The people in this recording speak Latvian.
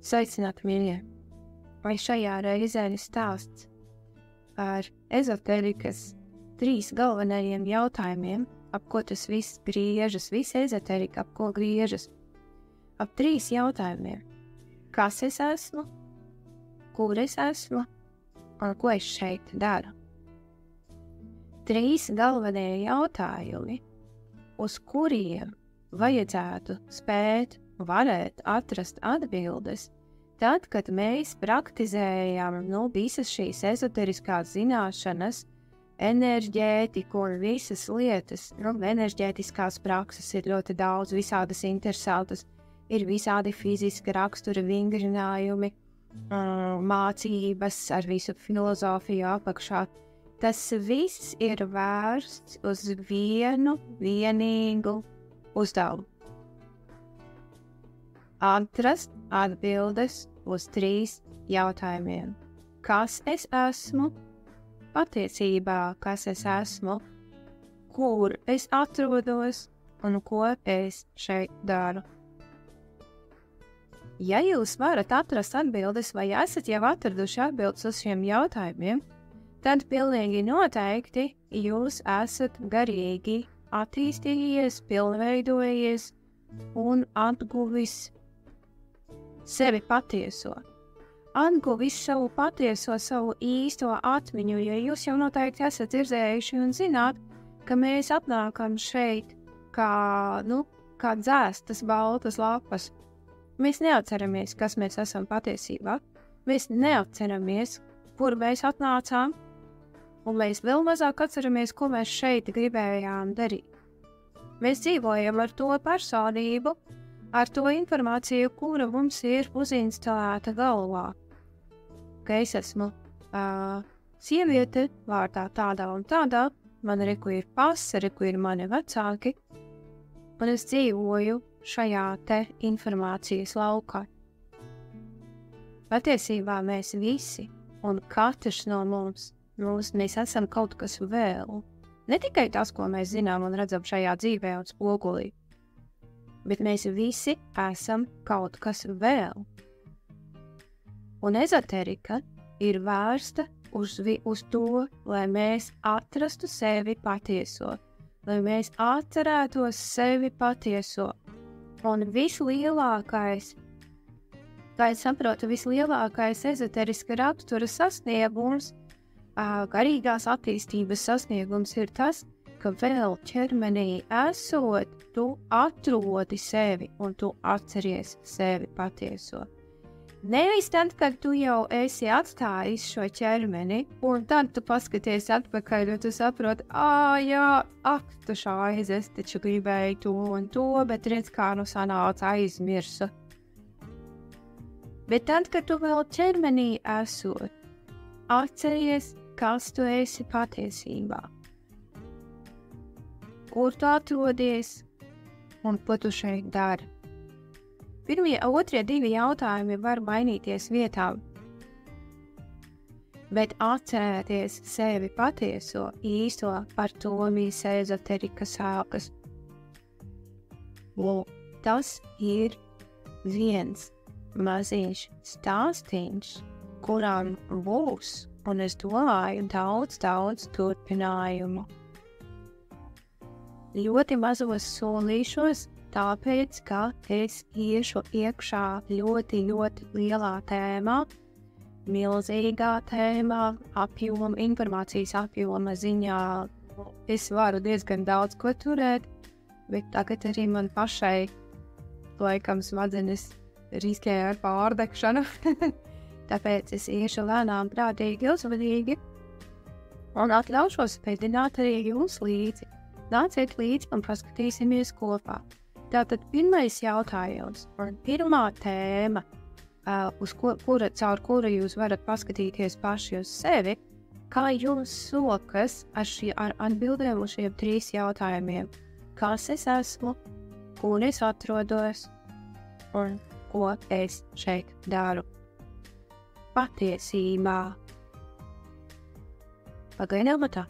Sveicināti, mīļie! Vai šajā reizē ir stāsts par ezoterikas 3 galvenajiem jautājumiem, ap ko tas viss griežas, visa ezoterika, ap ko griežas? Ap 3 jautājumiem. Kas es esmu, kur es esmu un ko es šeit daru? 3 galvenie jautājumi, uz kuriem vajadzētu spēt, varēt atrast atbildes, tad, kad mēs praktizējam visas šīs ezoteriskās zināšanas, enerģētiku un visas lietas. Enerģētiskās prakses ir ļoti daudz, visādas interesantas, ir visādi fiziska rakstura vingrinājumi, mācības ar visu filozofiju apakšā. Tas viss ir vērsts uz vienu vienīgu uzdevumu. Atrast atbildes uz 3 jautājumiem. Kas es esmu? Patiesībā, kas es esmu? Kur es atrodos? Un ko es šeit daru? Ja jūs varat atrast atbildes vai esat jau atraduši atbildes uz šiem jautājumiem, tad pilnīgi noteikti jūs esat garīgi attīstījies, pilnveidojies un atguvis sevi patieso. Atguvis savu patieso, savu īsto atmiņu, jo jūs jau noteikti esat dzirdējuši un zināt, ka mēs atnākam šeit kā dzēstas baltas lapas. Mēs neatceramies, kas mēs esam patiesībā. Mēs neatceramies, kur mēs atnācām, un mēs vēl mazāk atceramies, ko mēs šeit gribējām darīt. Mēs dzīvojam ar to personību, ar to informāciju, kura mums ir uzinstalēta galvā. Ka es esmu sieviete, vārdā tādā un tādā, man reku ir pase, reku ir mani vecāki, un es dzīvoju šajā te informācijas laukā. Patiesībā mēs visi, un katrs no mums, mēs esam kaut kas vēl. Ne tikai tas, ko mēs zinām un redzam šajā dzīvē un spogulī, bet mēs visi esam kaut kas vēl. Un ezoterika ir vērsta uz to, lai mēs atrastu sevi patieso, lai mēs atcerētos sevi patieso. Un vislielākais, kā es saprotu, vislielākais ezoteriska rakstura sasniegums, garīgās attīstības sasniegums ir tas, ka vēl ķermenī esot, tu atrodi sevi un tu atceries sevi patieso. Nevis tad, kad tu jau esi atstājis šo ķermeni, un tad tu paskaties atpakaļ, un tu saproti, tu šāiz, es taču gribēju to un to, bet redz, kā sanāca, aizmirsu. Bet tad, kad tu vēl ķermenī esot, atceries, kas tu esi patiesībā. Kur tu atrodies un ko tu šeit dari? Otrie 2 jautājumi var mainīties vietām, bet atcerēties sevi patieso, īsto, par to visa ezoterika sākas. Tas ir viens maziņš stāstīns, kurām būs, un es domāju, daudz turpinājumu. Ļoti mazos solīšos, tāpēc, ka es iešu iekšā ļoti lielā tēmā, milzīgā tēmā, informācijas apjoma ziņā. Es varu diezgan daudz ko turēt, bet tagad arī man pašai laikam smadzenes riskē ar pārdegšanu. Tāpēc es iešu lēnām, prātīgi, uzmanīgi un atļaušos pēdināt arī jums līdzi. Nāciet līdzi un paskatīsimies kopā. Tātad pirmais jautājums un pirmā tēma, caur kuru jūs varat paskatīties paši uz sevi, kā jums sokas ar atbildēm uz šiem 3 jautājumiem. Kas es esmu, kur es atrodos un ko es šeit daru? Patiesībā. Pagaidām tā.